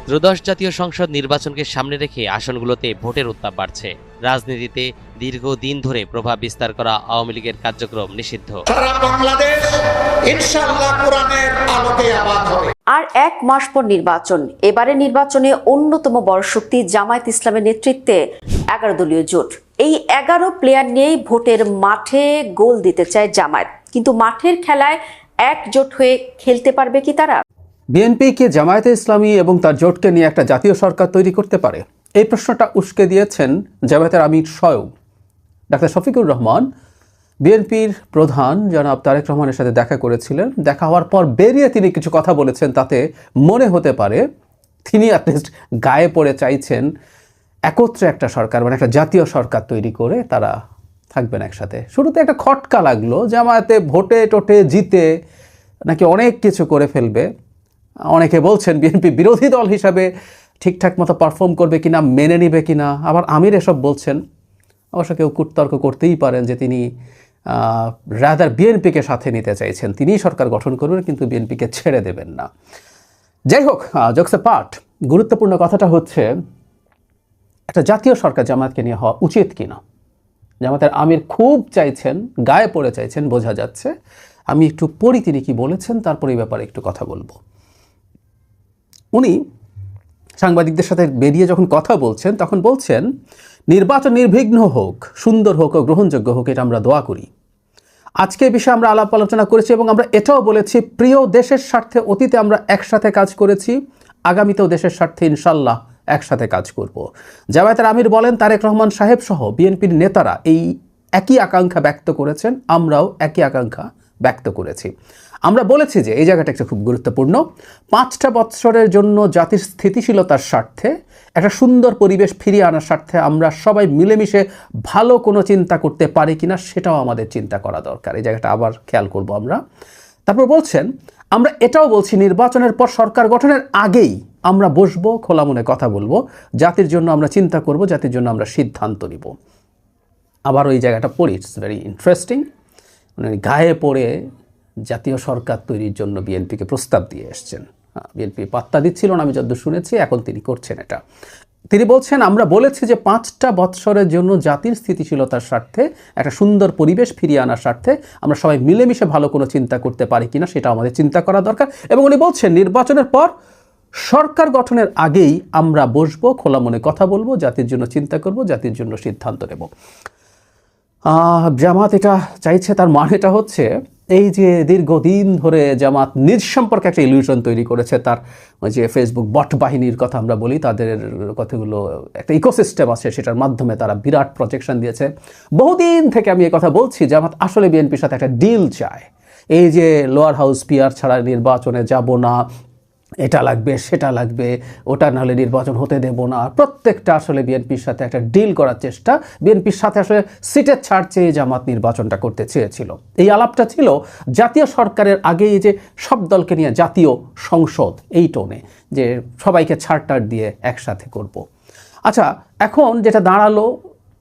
ত্রয়োদশ জাতীয় সংসদ নির্বাচনকে সামনে রেখে আসনগুলোতে ভোটের উত্তাপ বাড়ছে। রাজনীতিতে দীর্ঘদিন ধরে প্রভাব বিস্তার করা আওয়ামী লীগের কার্যক্রম নিষিদ্ধ। সারা বাংলাদেশ ইনশাআল্লাহ কোরআনের আলোকে আবাদ হবে। আর এক মাস পর নির্বাচন। এবারে নির্বাচনে অন্যতম বড় শক্তি জামায়াত ইসলামের নেতৃত্বে 11 দলীয় জোট। এই 11 প্লেয়ার নিয়েই ভোটের মাঠে গোল দিতে চায় জামায়াত, কিন্তু মাঠের খেলায় একজোট হয়ে খেলতে পারবে কি তারা? বিএনপি কি জামায়াতে ইসলামী এবং তার জোটকে নিয়ে একটা জাতীয় সরকার তৈরি করতে পারে? এই প্রশ্নটা উস্কে দিয়েছেন জামায়াতের আমির স্বয়ং ডাক্তার শফিকুর রহমান। বিএনপির প্রধান জনাব তারেক রহমানের সাথে দেখা করেছিলেন। দেখা হওয়ার পর বেরিয়ে তিনি কিছু কথা বলেছেন, তাতে মনে হতে পারে তিনি অ্যাটলিস্ট গায়ে পড়ে চাইছেন একত্রে একটা সরকার, মানে একটা জাতীয় সরকার তৈরি করে তারা থাকবেন একসাথে। শুরুতে একটা খটকা লাগলো, জামায়াতে ভোটে টোটে জিতে নাকি অনেক কিছু করে ফেলবে। অনেকে বলছেন বিএনপি বিরোধী দল হিসাবে ঠিকঠাক মতো পারফর্ম করবে কিনা, মেনে নিবে কিনা। আবার আমির এসব বলছেন। অবশ্য কেউ কুটতর্ক করতেই পারেন যে তিনি রাদার বিএনপিকে সাথে নিতে চাইছেন, তিনিই সরকার গঠন করবেন কিন্তু বিএনপিকে ছেড়ে দেবেন না। যাই হোক, জোকস পার্ট, গুরুত্বপূর্ণ কথাটা হচ্ছে একটা জাতীয় সরকার জামায়াতকে নিয়ে হওয়া উচিত কিনা। জামায়াতের আমির খুব চাইছেন, গায়ে পড়ে চাইছেন, বোঝা যাচ্ছে। আমি একটু পড়ি তিনি কি বলেছেন, তারপর এই ব্যাপারে একটু কথা বলবো। উনি সাংবাদিকদের সাথে বেরিয়ে যখন কথা বলছেন তখন বলছেন, নির্বাচন নির্বিঘ্ন হোক, সুন্দর হোক ও গ্রহণযোগ্য হোক, এটা আমরা দোয়া করি। আজকে এই বিষয়ে আমরা আলাপ আলোচনা করেছি এবং আমরা এটাও বলেছি, প্রিয় দেশের স্বার্থে অতীতে আমরা একসাথে কাজ করেছি, আগামীতেও দেশের স্বার্থে ইনশাল্লাহ একসাথে কাজ করব। জামায়াতের আমির বলেন, তারেক রহমান সাহেব সহ বিএনপির নেতারা এই একই আকাঙ্ক্ষা ব্যক্ত করেছেন, আমরাও একই আকাঙ্ক্ষা ব্যক্ত করেছি। আমরা বলেছি যে এই জায়গাটা একটা খুব গুরুত্বপূর্ণ। 5টা বৎসরের জন্য জাতির স্থিতিশীলতার স্বার্থে, একটা সুন্দর পরিবেশ ফিরিয়ে আনার স্বার্থে আমরা সবাই মিলেমিশে ভালো কোনো চিন্তা করতে পারি কিনা সেটাও আমাদের চিন্তা করা দরকার। এই জায়গাটা আবার খেয়াল করব আমরা। তারপর বলছেন, আমরা এটাও বলছি, নির্বাচনের পর সরকার গঠনের আগেই আমরা বসবো, খোলা মনে কথা বলবো, জাতির জন্য আমরা চিন্তা করব, জাতির জন্য আমরা সিদ্ধান্ত নিব। আবার ওই জায়গাটা পড়ি, ইটস ভেরি ইন্টারেস্টিং। মানে গায়ে পড়ে জাতীয় সরকার তৈরির জন্য বিএনপিকে প্রস্তাব দিয়ে এসছেন। বিএনপি পাত্তা দিচ্ছিল না, আমি যতদূর শুনেছি, এখন তিনি করছেন এটা। তিনি বলছেন, আমরা বলেছি যে 5টা বৎসরের জন্য জাতির স্থিতিশীলতার স্বার্থে, একটা সুন্দর পরিবেশ ফিরিয়ে আনার স্বার্থে আমরা সবাই মিলেমিশে ভালো কোনো চিন্তা করতে পারি কিনা সেটা আমাদের চিন্তা করা দরকার। এবং উনি বলছেন, নির্বাচনের পর সরকার গঠনের আগেই আমরা বসবো, খোলা মনে কথা বলবো, জাতির জন্য চিন্তা করব, জাতির জন্য সিদ্ধান্ত নেব। জামাত এটা চাইছে, তার মানেটা হচ্ছে এই যে দীর্ঘদিন ধরে জামাত নিজ সম্পর্কে একটা ইলিউশন তৈরি করেছে, তার ওই যে ফেসবুক বট বাহিনীর কথা আমরা বলি, তাদের কথাগুলো একটা ইকোসিস্টেম আছে, সেটার মাধ্যমে তারা বিরাট প্রজেকশন দিয়েছে। বহুদিন থেকে আমি এই কথা বলছি, জামাত আসলে বিএনপির সাথে একটা ডিল চায়। এই যে লোয়ার হাউস পিয়ার ছাড়া নির্বাচনে যাব না, এটা লাগবে সেটা লাগবে, ওটা নাহলে নির্বাচন হতে দেব না, প্রত্যেকটা আসলে বিএনপির সাথে একটা ডিল করার চেষ্টা। বিএনপির সাথে আসলে সিটের ছাড় চেয়ে জামাত নির্বাচনটা করতে চেয়েছিল। এই আলাপটা ছিল জাতীয় সরকারের আগেই, যে সব দলকে নিয়ে জাতীয় সংসদ, এই টোনে যে সবাইকে ছাড়টাড় দিয়ে একসাথে করব। আচ্ছা, এখন যেটা দাঁড়ালো,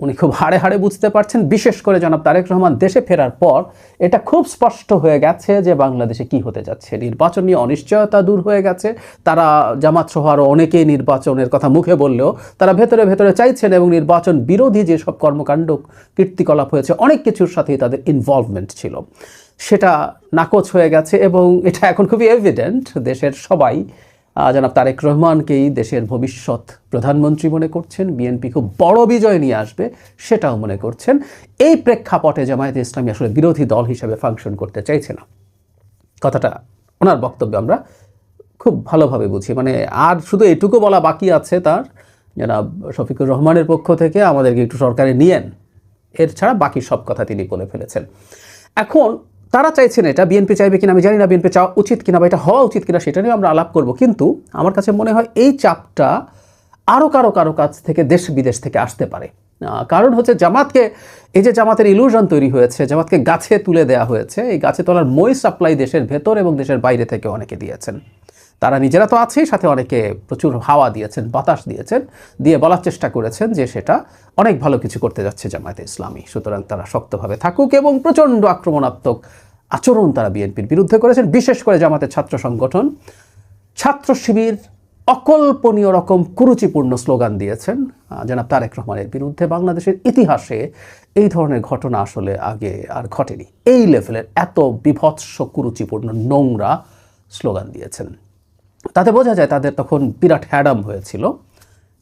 উনি খুব হাড়ে হাড়ে বুঝতে পারছেন, বিশেষ করে জনাব তারেক রহমান দেশে ফেরার পর এটা খুব স্পষ্ট হয়ে গেছে যে বাংলাদেশে কি হতে যাচ্ছে। নির্বাচন নিয়ে অনিশ্চয়তা দূর হয়ে গেছে। তারা জামাত সহ আরও অনেকেই নির্বাচনের কথা মুখে বললেও তারা ভেতরে ভেতরে চাইছেন, এবং নির্বাচন বিরোধী যেসব কর্মকাণ্ড কীর্তিকলাপ হয়েছে, অনেক কিছুর সাথেই তাদের ইনভলভমেন্ট ছিল, সেটা নাকচ হয়ে গেছে। এবং এটা এখন খুবই এভিডেন্ট, দেশের সবাই জনাব তারেক রহমানকেই দেশের ভবিষ্যৎ প্রধানমন্ত্রী মনে করছেন। বিএনপি খুব বড় বিজয় নিয়ে আসবে সেটাও মনে করছেন। এই প্রেক্ষাপটে জামায়াতে ইসলামী আসলে বিরোধী দল হিসেবে ফাংশন করতে চাইছে না। কথাটা ওনার বক্তব্যে আমরা খুব ভালোভাবে বুঝি। মানে আর শুধু এটুকু বলা বাকি আছে তার, জনাব শফিকুর রহমানের পক্ষ থেকে আমাদেরকে একটু সরকারে নিয়েন, এর ছাড়া বাকি সব কথা তিনি বলে ফেলেছেন। এখন তারা চাইছেন, এটা বিএনপি চাইবে কিনা আমি জানি না, বিএনপি চাওয়া উচিত কিনা বা এটা হওয়া উচিত কিনা সেটা নিয়ে আমরা আলাপ করব। কিন্তু আমার কাছে মনে হয় এই চাপটা আরও কারো কাছ থেকে, দেশ বিদেশ থেকে আসতে পারে। কারণ হচ্ছে জামাতকে, এই যে জামাতের ইলুশন তৈরি হয়েছে, জামাতকে গাছে তুলে দেওয়া হয়েছে, এই গাছে তোলার মই সাপ্লাই দেশের ভেতর এবং দেশের বাইরে থেকে অনেকে দিয়েছেন। তারা নিজেরা তো আছেই, সাথে অনেকে প্রচুর হাওয়া দিয়েছেন, বাতাস দিয়েছেন, দিয়ে বলার চেষ্টা করেছেন যে সেটা অনেক ভালো কিছু করতে যাচ্ছে জামায়াতে ইসলামী, সুতরাং তারা শক্তভাবে থাকুক। এবং প্রচণ্ড আক্রমণাত্মক আচরণ তারা বিএনপির বিরুদ্ধে করেছেন, বিশেষ করে জামাতের ছাত্র সংগঠন, ছাত্র শিবির অকল্পনীয় রকম কুরুচিপূর্ণ স্লোগান দিয়েছেন জনাব তারেক রহমানের বিরুদ্ধে। বাংলাদেশের ইতিহাসে এই ধরনের ঘটনা আসলে আগে আর ঘটেনি। এই লেভেলের এত বিভৎস কুরুচিপূর্ণ নোংরা স্লোগান দিয়েছেন। তাতে বোঝা যায় তাদের তখন বিরাট হ্যাডাম হয়েছিল,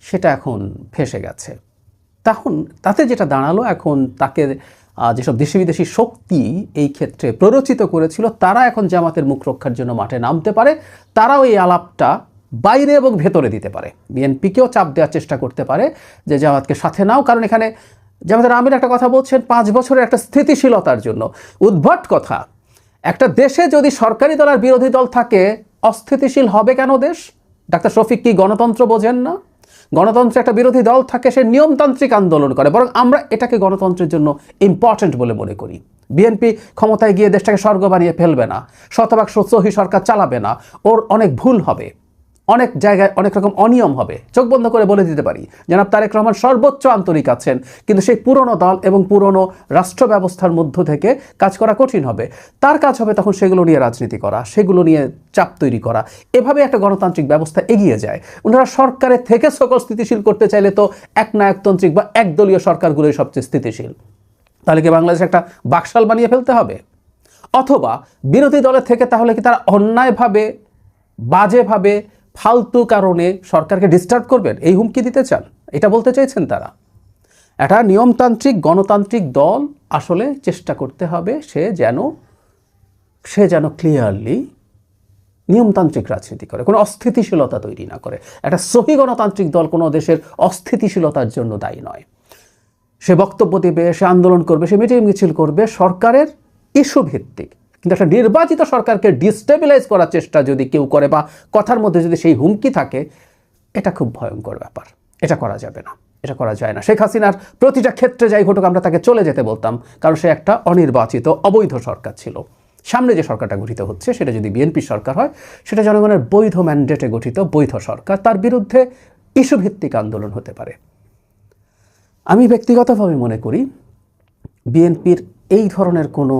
সেটা এখন ফেঁসে গেছে। তখন তাতে যেটা দাঁড়ালো, এখন তাকে যেসব দেশি বিদেশি শক্তি এই ক্ষেত্রে প্ররোচিত করেছিল, তারা এখন জামাতের মুখ রক্ষার জন্য মাঠে নামতে পারে। তারাও এই আলাপটা বাইরে এবং ভেতরে দিতে পারে। বিএনপিকেও চাপ দেওয়ার চেষ্টা করতে পারে যে জামাতকে সাথে নাও, কারণ এখানে জামাতের আমির একটা কথা বলছেন 5 বছরের একটা স্থিতিশীলতার জন্য। উদ্ভট কথা। একটা দেশে যদি সরকারি দল আর বিরোধী দল থাকে, অস্থিতিশীল হবে কেন দেশ? ডাক্তার শফিক কি গণতন্ত্র বোঝেন না? গণতন্ত্রে একটা বিরোধী দল থাকে, সে নিয়মতান্ত্রিক আন্দোলন করে, বরং আমরা এটাকে গণতন্ত্রের জন্য ইম্পর্টেন্ট বলে মনে করি। বিএনপি ক্ষমতায় গিয়ে দেশটাকে স্বর্গ বানিয়ে ফেলবে না, শতভাগ সহি সরকার চালাবে না, ওর অনেক ভুল হবে, অনেক জায়গায় অনেক রকম অনিয়ম হবে। চোখ বন্ধ করে বলে দিতে পারি জনাব তারেক রহমান সর্বোচ্চ আন্তরিক আছেন, কিন্তু সেই পুরনো দল এবং পুরনো রাষ্ট্র ব্যবস্থার মধ্য থেকে কাজ করা কঠিন হবে। তার কাজ হবে তখন সেগুলো নিয়ে রাজনীতি করা, সেগুলো নিয়ে চাপ তৈরি করা। এভাবে একটা গণতান্ত্রিক ব্যবস্থা এগিয়ে যায়। ওনারা সরকারের থেকে সকল স্থিতিশীল করতে চাইলে তো একনায়কতান্ত্রিক বা একদলীয় সরকারগুলোই সবচেয়ে স্থিতিশীল। তাহলে কি বাংলাদেশ একটা বাকশাল বানিয়ে ফেলতে হবে? অথবা বিরোধী দলের থেকে তাহলে কি তারা অন্যায়ভাবে, বাজেভাবে, ফালতু কারণে সরকারকে ডিস্টার্ব করবেন, এই হুমকি দিতে চান? এটা বলতে চাইছেন তারা? একটা নিয়মতান্ত্রিক গণতান্ত্রিক দল আসলে চেষ্টা করতে হবে সে যেন ক্লিয়ারলি নিয়মতান্ত্রিক রাজনীতি করে, কোনো অস্থিতিশীলতা তৈরি না করে। একটা সহি গণতান্ত্রিক দল কোনো দেশের অস্থিতিশীলতার জন্য দায়ী নয়। সে বক্তব্য দেবে, সে আন্দোলন করবে, সে মিটিং মিছিল করবে সরকারের ইস্যু ভিত্তিক। কিন্তু একটা নির্বাচিত সরকারকে ডিস্টেবিলাইজ করার চেষ্টা যদি কেউ করে বা কথার মধ্যে যদি সেই হুমকি থাকে, এটা খুব ভয়ঙ্কর ব্যাপার। এটা করা যাবে না, এটা করা যায় না। শেখ হাসিনার প্রতিটা ক্ষেত্রে যাই ঘটুক আমরা তাকে চলে যেতে বলতাম, কারণ সে একটা অনির্বাচিত অবৈধ সরকার ছিল। সামনে যে সরকারটা গঠিত হচ্ছে সেটা যদি বিএনপি সরকার হয়, সেটা জনগণের বৈধ ম্যান্ডেটে গঠিত বৈধ সরকার, তার বিরুদ্ধে ইস্যু ভিত্তিক আন্দোলন হতে পারে। আমি ব্যক্তিগতভাবে মনে করি বিএনপির এই ধরনের কোনো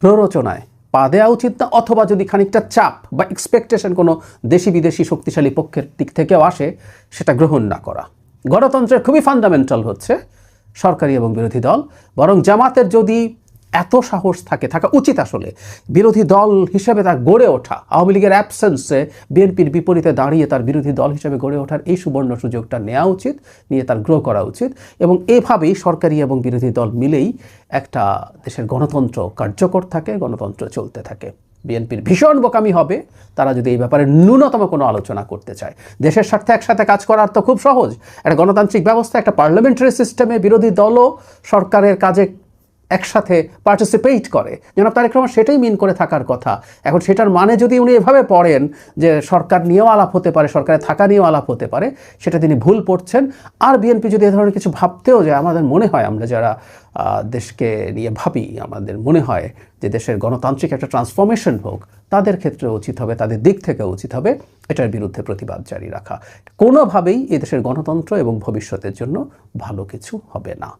প্ররোচনায় পা দেওয়া উচিত না, অথবা যদি খানিকটা চাপ বা এক্সপেকটেশন কোনো দেশি বিদেশি শক্তিশালী পক্ষের দিক থেকেও আসে, সেটা গ্রহণ না করা। গণতন্ত্রের খুবই ফান্ডামেন্টাল হচ্ছে সরকারি এবং বিরোধী দল। বরং জামাতের যদি এত সাহস থাকা উচিত আসলে বিরোধী দল হিসেবে তার গড়ে ওঠা, আওয়ামী লীগের অ্যাবসেন্সে বিএনপির বিপরীতে দাঁড়িয়ে তার বিরোধী দল হিসেবে গড়ে ওঠার এই সুবর্ণ সুযোগটা নেওয়া উচিত, নিয়ে তার গ্রো করা উচিত। এবং এভাবেই সরকারি এবং বিরোধী দল মিলেই একটা দেশের গণতন্ত্র কার্যকর থাকে, গণতন্ত্র চলতে থাকে। বিএনপির ভীষণ বোকামি হবে তারা যদি এই ব্যাপারে ন্যূনতম কোনো আলোচনা করতে চায়। দেশের স্বার্থে একসাথে কাজ করার তো খুব সহজ। একটা গণতান্ত্রিক ব্যবস্থা, একটা পার্লামেন্টারি সিস্টেমে বিরোধী দলও সরকারের কাজে একসাথে পার্টিসিপেট করে। জনাব তারেক রহমান সেটাই মিন করে থাকার কথা। এখন সেটার মানে যদি উনি এভাবে পড়েন যে সরকার নিয়েও আলাপ হতে পারে, সরকারে থাকা নিয়েও আলাপ হতে পারে, সেটা তিনি ভুল পড়ছেন। আর বিএনপি যদি এ ধরনের কিছু ভাবতেও যায়, আমাদের মনে হয়, আমরা যারা দেশকে নিয়ে ভাবি, আমাদের মনে হয় যে দেশের গণতান্ত্রিক একটা ট্রান্সফরমেশন হোক, তাদের ক্ষেত্রে উচিত হবে, তাদের দিক থেকে উচিত হবে এটার বিরুদ্ধে প্রতিবাদ জারি রাখা। কোনোভাবেই এদেশের গণতন্ত্র এবং ভবিষ্যতের জন্য ভালো কিছু হবে না।